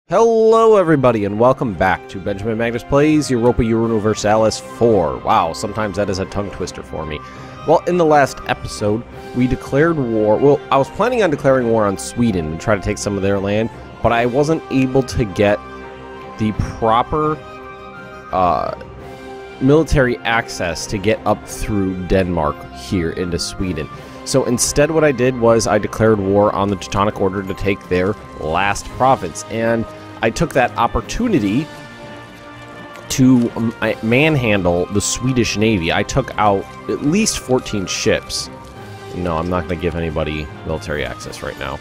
Hello everybody and welcome back to Benjamin Magnus Plays Europa Universalis 4. Wow, sometimes that is a tongue twister for me. Well, in the last episode, we declared war. Well, I was planning on declaring war on Sweden and try to take some of their land, but I wasn't able to get the proper military access to get up through Denmark here into Sweden. So instead what I did was I declared war on the Teutonic Order to take their last province. And I took that opportunity to manhandle the Swedish Navy. I took out at least 14 ships. No, I'm not going to give anybody military access right now.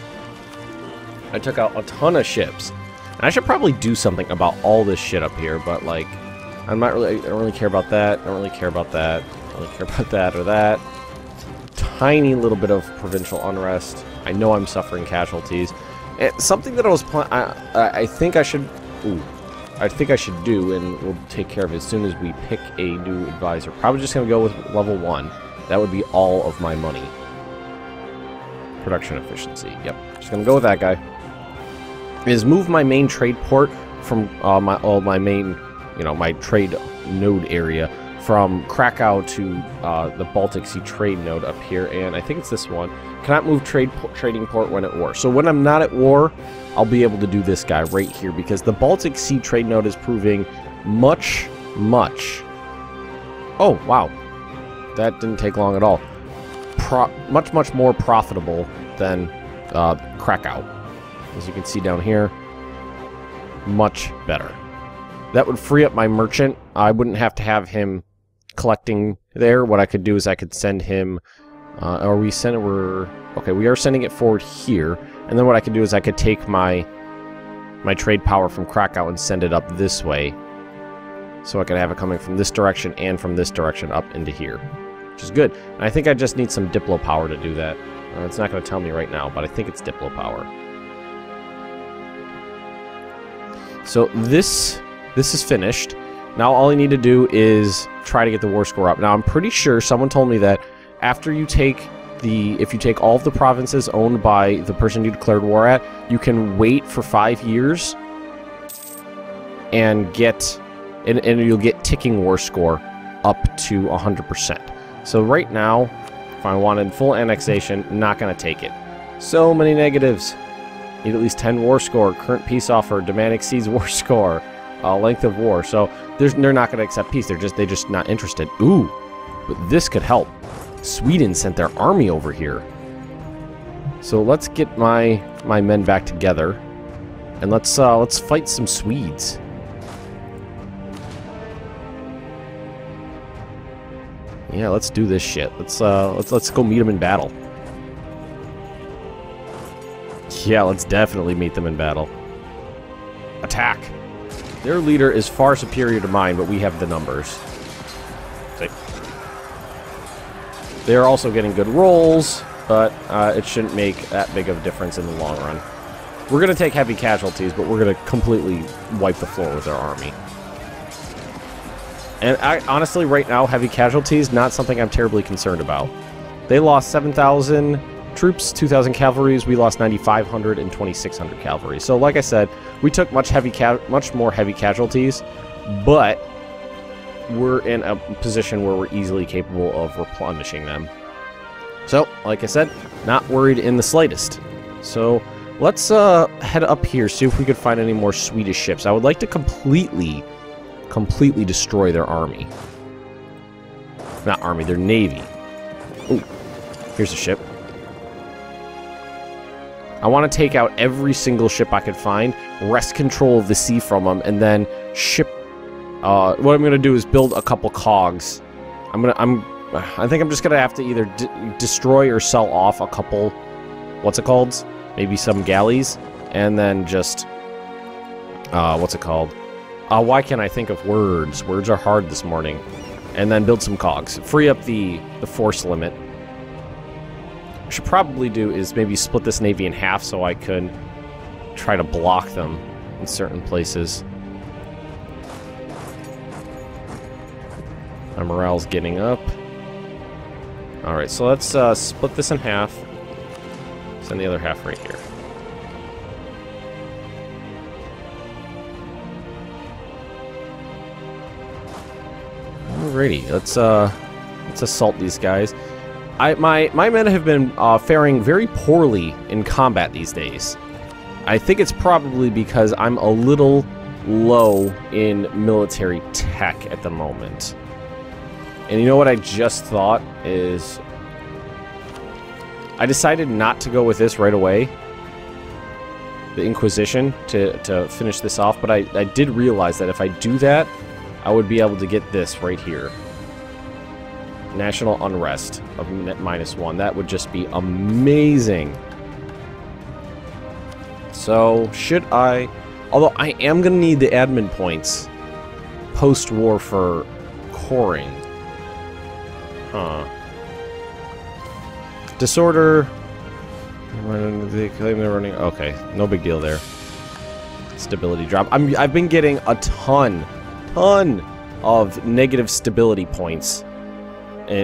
I took out a ton of ships. And I should probably do something about all this shit up here, but like, I don't really care about that. I don't really care about that. I don't really care about that or that. Tiny little bit of provincial unrest. I know I'm suffering casualties. And something that I was I think I should do, and we'll take care of it as soon as we pick a new advisor. Probably just gonna go with level 1. That would be all of my money. Production efficiency. Yep, just gonna go with that guy. Is move my main trade port from my main, my trade node area from Krakow to the Baltic Sea trade node up here, and I think it's this one. Cannot move trading port when at war. So when I'm not at war, I'll be able to do this guy right here, because the Baltic Sea trade node is proving much... Oh, wow. That didn't take long at all. Much more profitable than Krakow. As you can see down here, much better. That would free up my merchant. I wouldn't have to have him collecting there. What I could do is I could send him, we are sending it forward here, and then what I could do is I could take my trade power from Krakow and send it up this way, so I could have it coming from this direction and from this direction up into here, which is good. And I think I just need some Diplo power to do that. It's not going to tell me right now, but I think it's Diplo power. So this is finished. Now all I need to do is try to get the war score up. Now I'm pretty sure someone told me that after you take if you take all of the provinces owned by the person you declared war at, you can wait for 5 years and you'll get ticking war score up to 100%. So right now, if I wanted full annexation, not going to take it. So many negatives. Need at least 10 war score. Current peace offer. Demand exceeds war score. Length of war. So they're not going to accept peace. They're just not interested. Ooh, but this could help. Sweden sent their army over here. So let's get my men back together, and let's fight some Swedes. Yeah, let's do this shit. Let's go meet them in battle. Yeah, let's definitely meet them in battle. Attack! Their leader is far superior to mine, but we have the numbers. See? They're also getting good rolls, but it shouldn't make that big of a difference in the long run. We're going to take heavy casualties, but we're going to completely wipe the floor with our army. And honestly, right now, heavy casualties, not something I'm terribly concerned about. They lost 7,000... troops, 2,000 cavalry. We lost 9,500 and 2,600 cavalry. So, like I said, we took much more heavy casualties, but we're in a position where we're easily capable of replenishing them. So, like I said, not worried in the slightest. So, let's head up here, see if we could find any more Swedish ships. I would like to completely destroy their army. Not army, their navy. Ooh, here's a ship. I want to take out every single ship I could find, wrest control of the sea from them, and then ship... what I'm going to do is build a couple cogs. I think I'm just going to have to either destroy or sell off a couple... What's it called? Maybe some galleys, and then just... what's it called? Why can't I think of words? Words are hard this morning. And then build some cogs. Free up the force limit. What I should probably do is maybe split this navy in half so I could try to block them in certain places. My morale's getting up. Alright, so let's split this in half. Send the other half right here. Alrighty, let's assault these guys. My men have been faring very poorly in combat these days. I think it's probably because I'm a little low in military tech at the moment. And you know what I just thought is... I decided not to go with this right away. The Inquisition, to finish this off. But I did realize that if I do that, I would be able to get this right here. National Unrest of -1. That would just be amazing. So, should I... Although, I am going to need the admin points post-war for coring. Huh. Disorder. They claim they're running. Okay, no big deal there. Stability drop. I've been getting a ton of negative stability points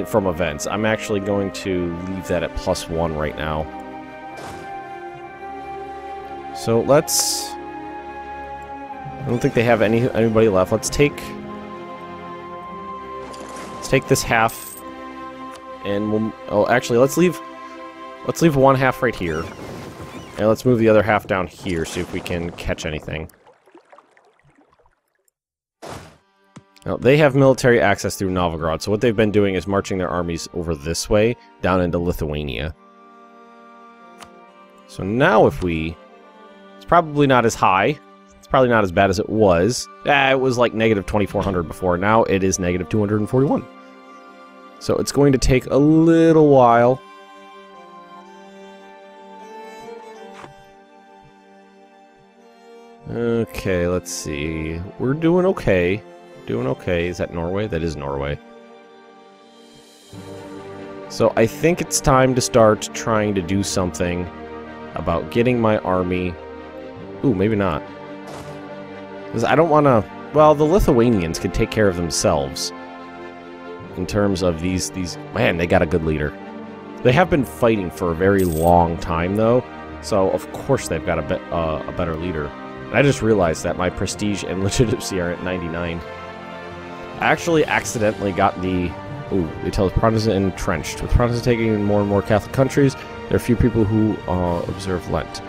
from events. I'm actually going to leave that at +1 right now. So let's. I don't think they have anybody left. Let's take this half. And we'll... Oh, actually, let's leave one half right here. And let's move the other half down here, see if we can catch anything. Now, they have military access through Novgorod, so what they've been doing is marching their armies over this way, down into Lithuania. So now if we... It's probably not as high. It's probably not as bad as it was. It was like negative 2,400 before. Now it is negative 241. So it's going to take a little while. Okay, let's see. We're doing okay. Doing okay. Is that Norway? That is Norway. So I think it's time to start trying to do something about getting my army... Ooh, maybe not. Because I don't want to... Well, the Lithuanians can take care of themselves. In terms of these... Man, they got a good leader. They have been fighting for a very long time, though. So, of course, they've got a better leader. And I just realized that my prestige and legitimacy are at 99. I actually accidentally got the... Ooh, they tell us Protestant entrenched. With Protestants taking in more and more Catholic countries, there are few people who observe Lent.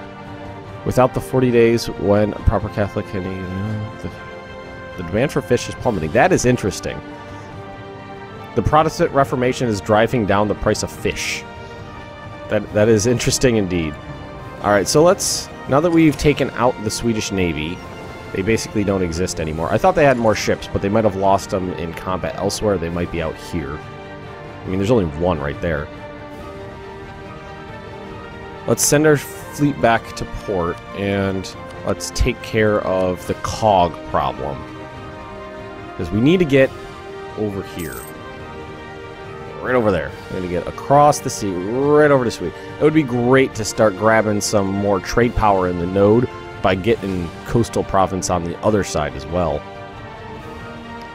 Without the 40 days when a proper Catholic can... The demand for fish is plummeting. That is interesting. The Protestant Reformation is driving down the price of fish. That is interesting indeed. Alright, so let's... Now that we've taken out the Swedish Navy, they basically don't exist anymore. I thought they had more ships, but they might have lost them in combat elsewhere. They might be out here. I mean, there's only one right there. Let's send our fleet back to port, and let's take care of the cog problem. Because we need to get over here. Right over there. We're going to get across the sea, right over to Sweden. It would be great to start grabbing some more trade power in the node by getting coastal province on the other side as well.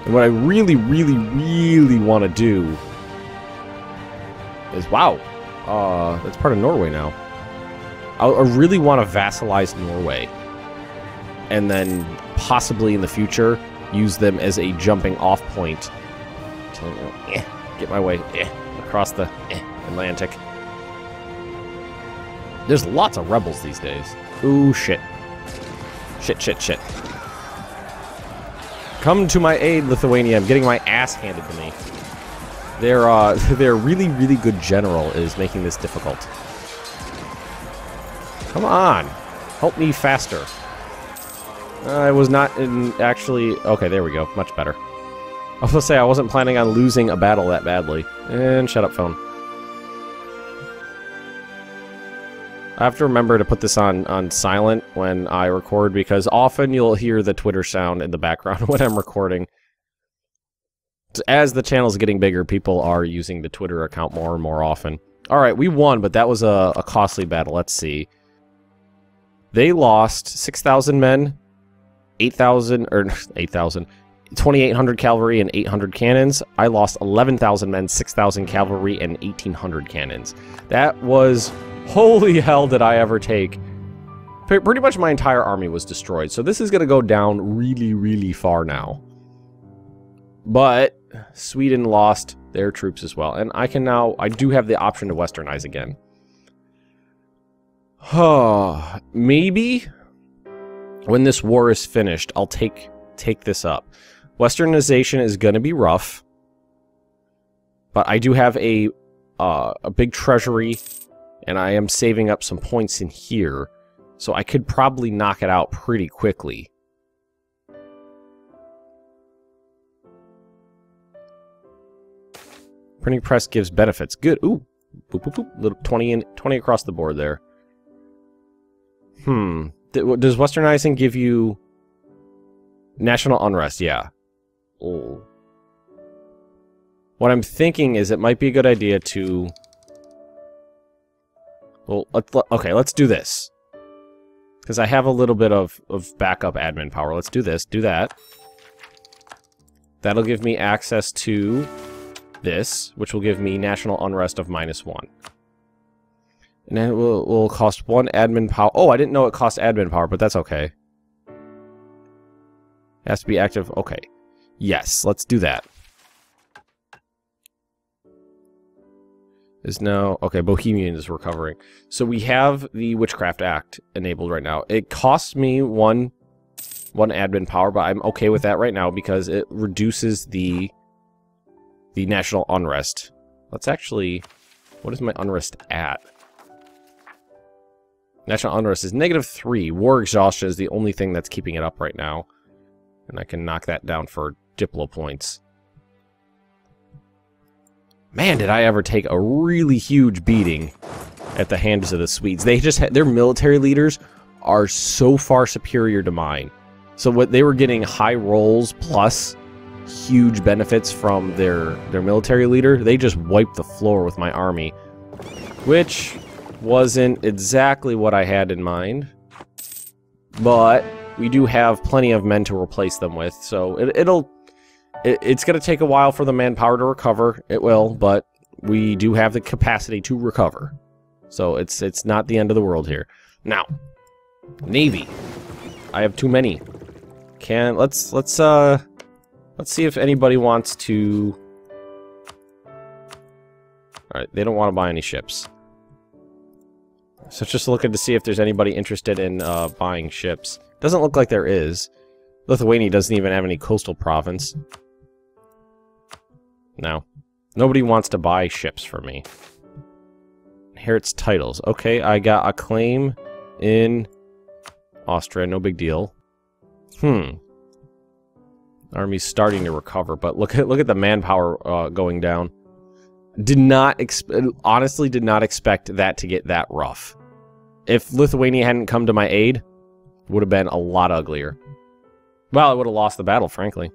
And what I really, really, really want to do is... Wow! That's part of Norway now. I really want to vassalize Norway. And then, possibly in the future, use them as a jumping off point to... Get my way across the Atlantic. There's lots of rebels these days. Ooh, shit. Shit. Come to my aid, Lithuania. I'm getting my ass handed to me. Their really, really good general is making this difficult. Come on. Help me faster. I was not in actually... Okay, there we go. Much better. I was going to say, I wasn't planning on losing a battle that badly. And shut up, phone. I have to remember to put this on silent when I record, because often you'll hear the Twitter sound in the background when I'm recording. As the channel's getting bigger, people are using the Twitter account more and more often. Alright, we won, but that was a costly battle. Let's see. They lost 6,000 men, 8,000, or 8,000... 2,800 cavalry and 800 cannons. I lost 11,000 men, 6,000 cavalry, and 1,800 cannons. That was... Holy hell did I ever take. Pretty much my entire army was destroyed, so this is going to go down really, really far now. But Sweden lost their troops as well. And I do have the option to westernize again. Maybe when this war is finished, I'll take this up. Westernization is going to be rough. But I do have a big treasury, and I am saving up some points in here. So I could probably knock it out pretty quickly. Printing press gives benefits. Good. Ooh. Boop, boop, boop. Little 20 across the board there. Does westernizing give you national unrest? Yeah. Oh. What I'm thinking is it might be a good idea to... Well, okay, let's do this. Because I have a little bit of backup admin power. Let's do this. Do that. That'll give me access to this, which will give me national unrest of -1. And then it will cost 1 admin power. Oh, I didn't know it cost admin power, but that's okay. It has to be active. Okay. Yes, let's do that. Is now... Okay, Bohemian is recovering. So we have the Witchcraft Act enabled right now. It costs me one admin power, but I'm okay with that right now because it reduces the national unrest. Let's actually... What is my unrest at? National unrest is -3. War exhaustion is the only thing that's keeping it up right now. And I can knock that down for Diplo points. Man, did I ever take a really huge beating at the hands of the Swedes. They just had... Their military leaders are so far superior to mine. So what they were getting high rolls plus huge benefits from their military leader. They just wiped the floor with my army. Which... wasn't exactly what I had in mind, but we do have plenty of men to replace them with, so it's going to take a while for the manpower to recover. It will, but we do have the capacity to recover, so it's not the end of the world here. Now, Navy, I have too many. Let's see if anybody wants to. All right, they don't want to buy any ships. So just looking to see if there's anybody interested in buying ships. Doesn't look like there is. Lithuania doesn't even have any coastal province. No. Nobody wants to buy ships for me. Inherits titles. Okay, I got a claim in Austria. No big deal. Army's starting to recover, but look at the manpower going down. Honestly did not expect that to get that rough. If Lithuania hadn't come to my aid, it would have been a lot uglier. Well, I would have lost the battle, frankly.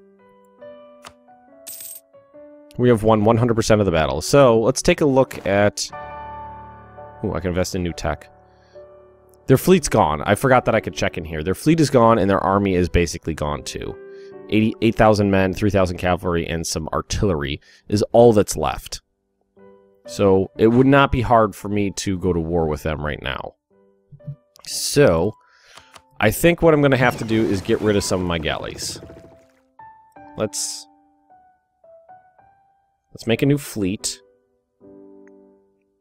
We have won 100% of the battle. So, let's take a look at... Ooh, I can invest in new tech. Their fleet's gone. I forgot that I could check in here. Their fleet is gone, and their army is basically gone, too. 8,000 men, 3,000 cavalry, and some artillery is all that's left. So, it would not be hard for me to go to war with them right now. So, I think what I'm going to have to do is get rid of some of my galleys. Let's make a new fleet.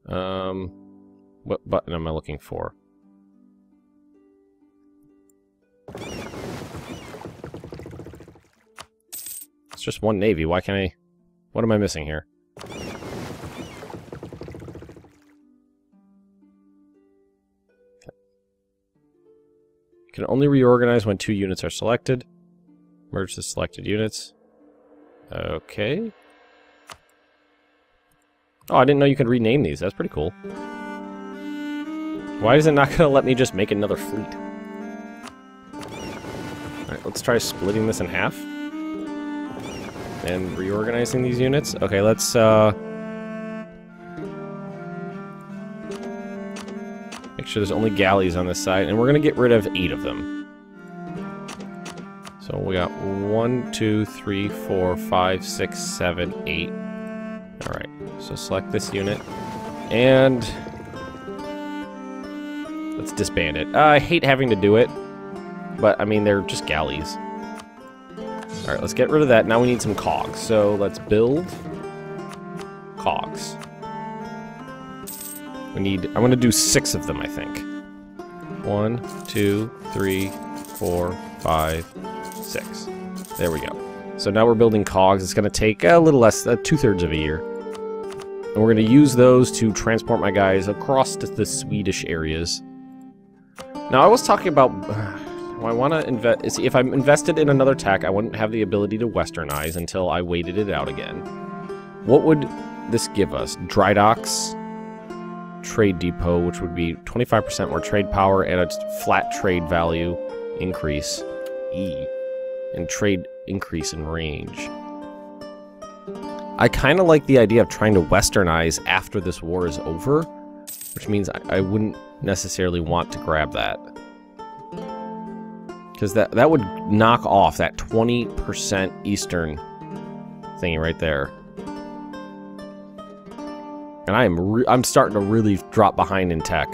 What button am I looking for? It's just one navy. Why can't I... What am I missing here? You can only reorganize when 2 units are selected. Merge the selected units. Okay. Oh, I didn't know you could rename these. That's pretty cool. Why is it not going to let me just make another fleet? Alright, let's try splitting this in half. And reorganizing these units. Okay, let's, make sure there's only galleys on this side, and we're going to get rid of 8 of them. So we got 1, 2, 3, 4, 5, 6, 7, 8. Alright, so select this unit, and let's disband it. I hate having to do it, but I mean, they're just galleys. Alright, let's get rid of that. Now we need some cogs. So let's build cogs. We need... I'm going to do 6 of them, I think. 1, 2, 3, 4, 5, 6. There we go. So now we're building cogs. It's going to take a little less, 2/3 of a year. And we're going to use those to transport my guys across to the Swedish areas. Now, I was talking about... I want to invest... If I'm invested in another tech, I wouldn't have the ability to westernize until I waited it out again. What would this give us? Dry docks, trade depot, which would be 25% more trade power and a flat trade value increase, E, and trade increase in range. I kind of like the idea of trying to westernize after this war is over, which means I wouldn't necessarily want to grab that. Because that would knock off that 20% Eastern thingy right there. And I'm starting to really drop behind in tech.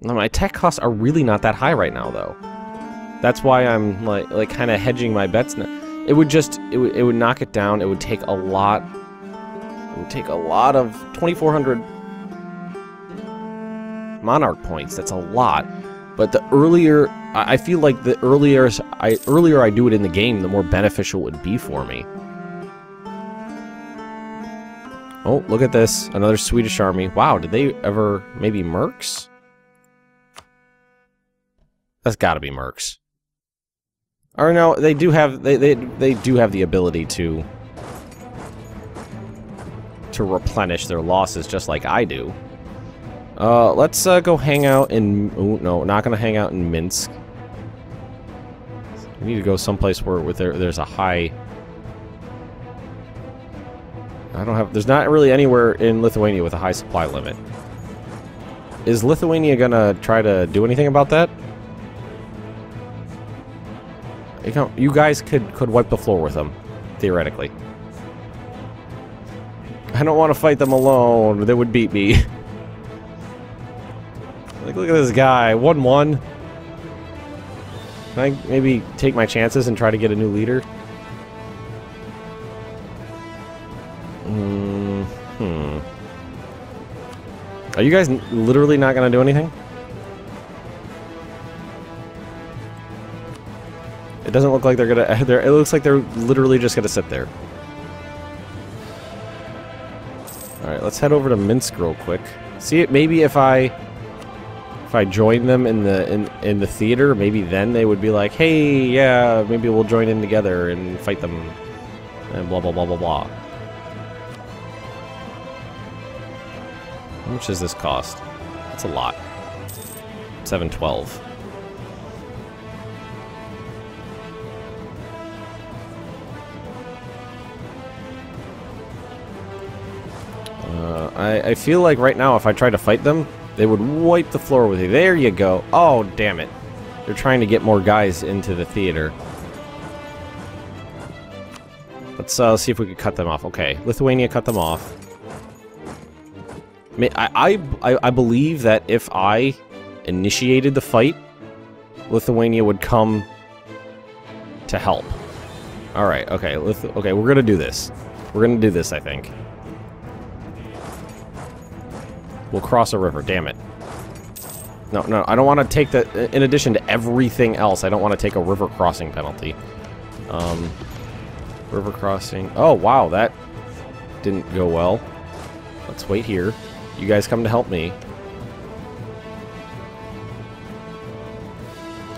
Now, my tech costs are really not that high right now, though. That's why I'm like kind of hedging my bets now. It would knock it down. It would take a lot. It would take a lot of 2,400 monarch points. That's a lot. But the earlier, I feel like the earlier I do it in the game, the more beneficial it would be for me. Oh, look at this. Another Swedish army. Wow, did they ever... Maybe mercs? That's gotta be mercs. Or no, they do have... They do have the ability to replenish their losses just like I do. Let's go hang out in... Oh, no, not gonna hang out in Minsk. We need to go someplace where there's a high... I don't have... There's not really anywhere in Lithuania with a high supply limit. Is Lithuania gonna try to do anything about that? You guys could wipe the floor with them, theoretically. I don't want to fight them alone. They would beat me. Like, look at this guy. 1-1. Can I maybe take my chances and try to get a new leader? Are you guys literally not going to do anything? It doesn't look like they're going to... It looks like they're literally just going to sit there. Alright, let's head over to Minsk real quick. See, maybe if I join them in the theater, maybe then they would be like, hey, yeah, maybe we'll join in together and fight them, and blah, blah, blah, blah, blah. How much does this cost? That's a lot. 712. I feel like right now if I try to fight them, they would wipe the floor with you. There you go. Oh, damn it. They're trying to get more guys into the theater. Let's see if we could cut them off. Okay, Lithuania cut them off. I believe that if I initiated the fight, Lithuania would come to help. Alright, okay, okay, we're gonna do this. We're gonna do this, I think. We'll cross a river, damn it. No, no, I don't want to take the... In addition to everything else, I don't want to take a river crossing penalty. River crossing... Oh, wow, that didn't go well. Let's wait here. You guys come to help me.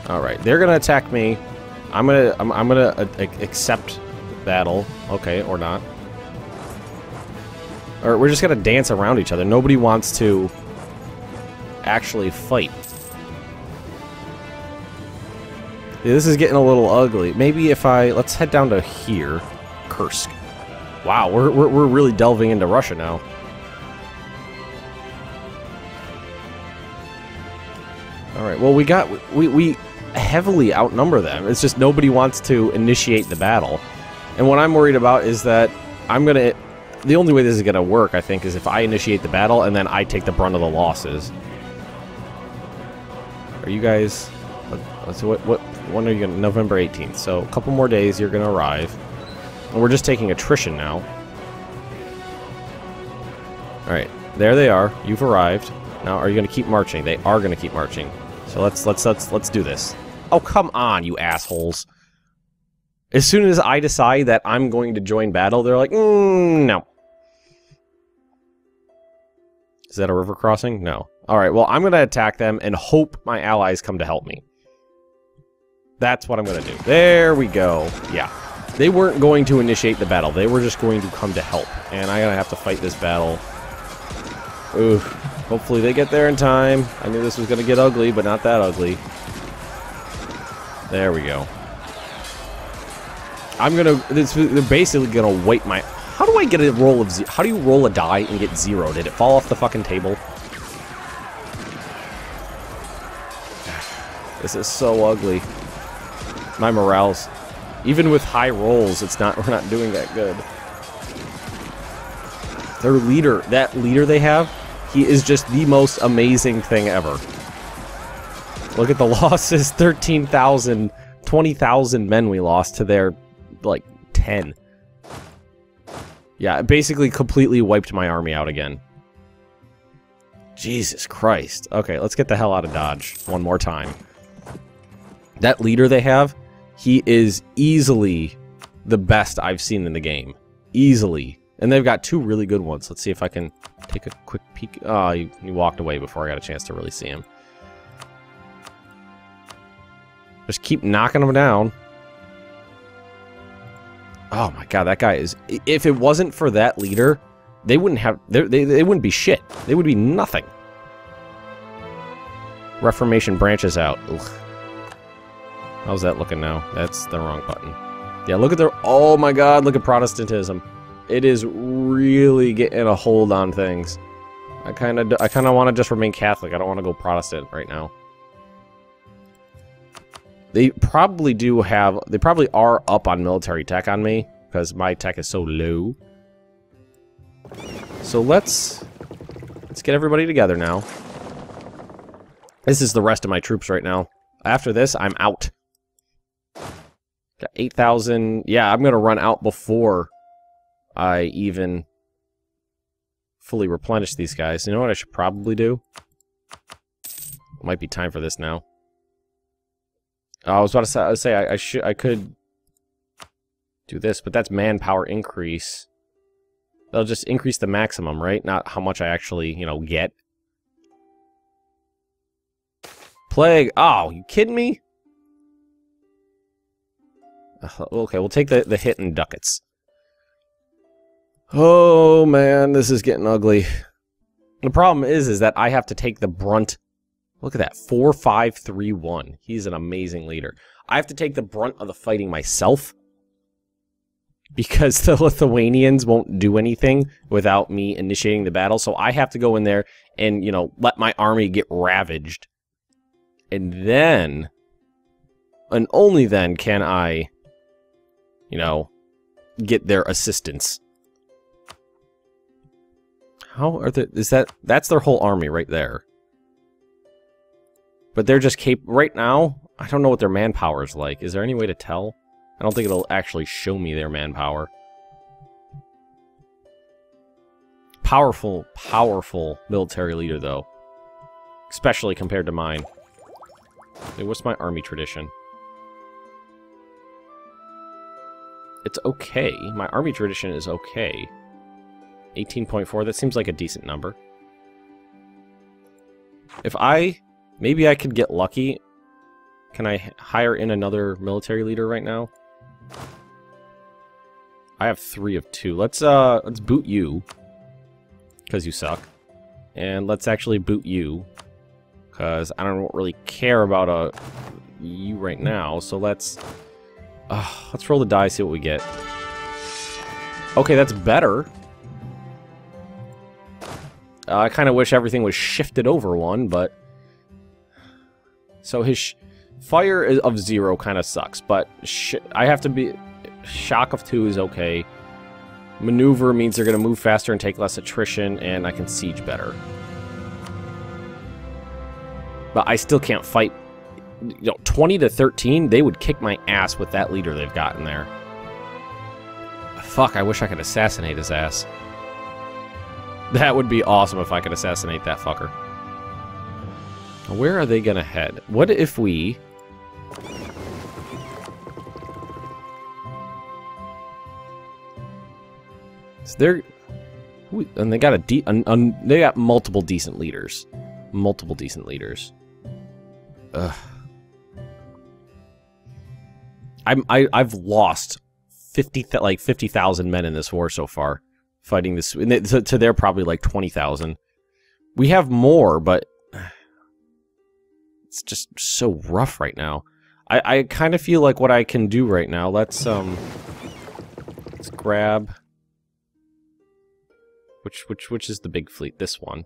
Alright, they're gonna attack me. I'm gonna accept battle. Okay, or not. Or we're just gonna dance around each other. Nobody wants to actually fight. Yeah, this is getting a little ugly. Maybe if let's head down to here. Kursk. Wow, we're really delving into Russia now. Alright, well we heavily outnumber them. It's just nobody wants to initiate the battle. And what I'm worried about is that the only way this is gonna work, I think, is if I initiate the battle and then I take the brunt of the losses. Are you guys... So when are you going to... November 18th. So a couple more days, you're going to arrive. And we're just taking attrition now. Alright, there they are. You've arrived. Now, are you going to keep marching? They are going to keep marching. So let's do this. Oh, come on, you assholes. As soon as I decide that I'm going to join battle, they're like, no. Is that a river crossing? No. Alright, well, I'm going to attack them and hope my allies come to help me. That's what I'm going to do. There we go. Yeah. They weren't going to initiate the battle. They were just going to come to help. And I'm going to have to fight this battle. Ooh. Hopefully they get there in time. I knew this was going to get ugly, but not that ugly. There we go. They're basically gonna wipe my... How do I get a roll of... How do you roll a die and get 0? Did it fall off the fucking table? This is so ugly. My morale's... Even with high rolls, we're not doing that good. Their leader, that leader they have, he is just the most amazing thing ever. Look at the losses, 13,000, 20,000 men we lost to their, like, 10. Yeah, it basically completely wiped my army out again. Jesus Christ. Okay, let's get the hell out of Dodge one more time. That leader they have, he is easily the best I've seen in the game. Easily. And they've got 2 really good ones. Let's see if I can take a quick peek. Oh, he walked away before I got a chance to really see him. Just keep knocking them down. Oh my god, that guy is... If it wasn't for that leader, they wouldn't have... They wouldn't be shit. They would be nothing. Reformation branches out. Ugh. How's that looking now? That's the wrong button. Yeah, look at their... Oh my god, look at Protestantism. It is really getting a hold on things. I kind of want to just remain Catholic. I don't want to go Protestant right now. They probably do have... They probably are up on military tech on me, because my tech is so low. So let's get everybody together now. This is the rest of my troops right now. After this, I'm out. Got 8,000... Yeah, I'm going to run out before I even fully replenish these guys. You know what I should probably do? It might be time for this now. I was about to say I could do this, but that's manpower increase. They'll just increase the maximum, right? Not how much I actually, you know, get. Plague. Oh, you kidding me? Okay, we'll take the hit in ducats. Oh man, this is getting ugly. The problem is that I have to take the brunt. Look at that, 4-5-3-1. He's an amazing leader. I have to take the brunt of the fighting myself, because the Lithuanians won't do anything without me initiating the battle. So I have to go in there and, you know, let my army get ravaged. And then, and only then can I, you know, get their assistance. How are the... That's their whole army right there. But they're just right now, I don't know what their manpower is like. Is there any way to tell? I don't think it'll actually show me their manpower. Powerful, powerful military leader, though. Especially compared to mine. Hey, what's my army tradition? It's okay. My army tradition is okay. 18.4, that seems like a decent number. If maybe I could get lucky. Can I hire in another military leader right now? I have 3 of 2. Let's boot you. Because you suck. And let's actually boot you. Because I don't really care about you right now. So let's roll the die, see what we get. Okay, that's better. I kind of wish everything was shifted over one, but... So his fire of 0 kind of sucks, but I have to be... Shock of 2 is okay. Maneuver means they're going to move faster and take less attrition, and I can siege better. But I still can't fight. 20 to 13, they would kick my ass with that leader they've got in there. Fuck, I wish I could assassinate his ass. That would be awesome if I could assassinate that fucker. Where are they gonna head? What if we... So they're... And they got they got multiple decent leaders. Multiple decent leaders. Ugh. I've lost 50,000 men in this war so far, fighting this. To their probably like 20,000. We have more, but it's just so rough right now. I kind of feel like what I can do right now. Let's grab which is the big fleet? This one.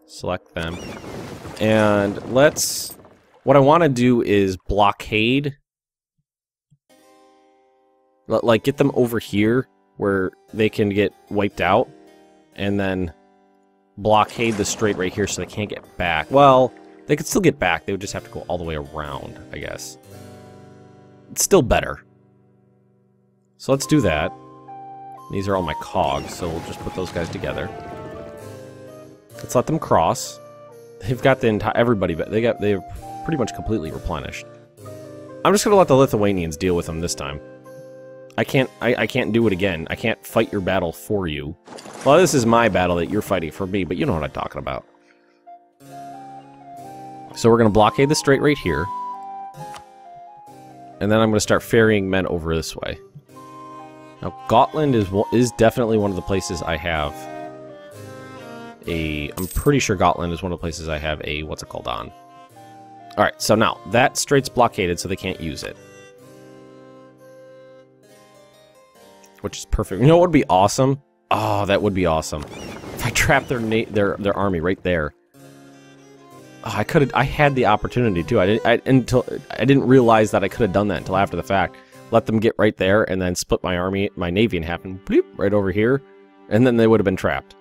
Select them, and let's. What I want to do is blockade. Like, get them over here where they can get wiped out, and then blockade the strait right here so they can't get back. Well, they could still get back. They would just have to go all the way around, I guess. It's still better. So let's do that. These are all my cogs, so we'll just put those guys together. Let's let them cross. They've got the entire everybody, but they're pretty much completely replenished. I'm just gonna let the Lithuanians deal with them this time. I can't do it again. I can't fight your battle for you. Well, this is my battle that you're fighting for me, but you know what I'm talking about. So we're going to blockade the strait right here. And then I'm going to start ferrying men over this way. Now, Gotland is definitely one of the places I have a... I'm pretty sure Gotland is one of the places I have a... What's it called on? Alright, so now, that strait's blockaded, so they can't use it. Which is perfect. You know what would be awesome? Oh, that would be awesome. If I trapped their army right there. Oh, I had the opportunity too. I didn't realize that I could have done that until after the fact. Let them get right there and then split my navy in half and bloop, right over here, and then they would have been trapped.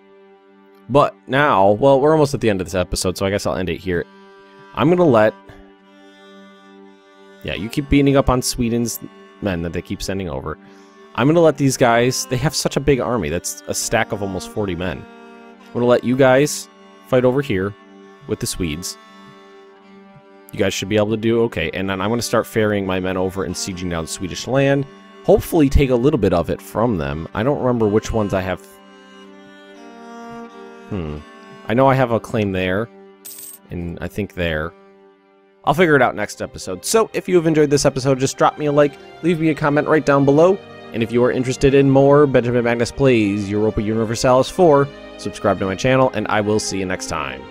But now, well, we're almost at the end of this episode, so I guess I'll end it here. I'm gonna let... Yeah, you keep beating up on Sweden's men that they keep sending over. I'm going to let these guys... They have such a big army. That's a stack of almost 40 men. I'm going to let you guys fight over here with the Swedes. You guys should be able to do okay. And then I'm going to start ferrying my men over and sieging down Swedish land. Hopefully take a little bit of it from them. I don't remember which ones I have... I know I have a claim there. And I think there. I'll figure it out next episode. So, if you have enjoyed this episode, just drop me a like. Leave me a comment right down below. And if you are interested in more Benjamin Magnus Plays Europa Universalis 4, subscribe to my channel, and I will see you next time.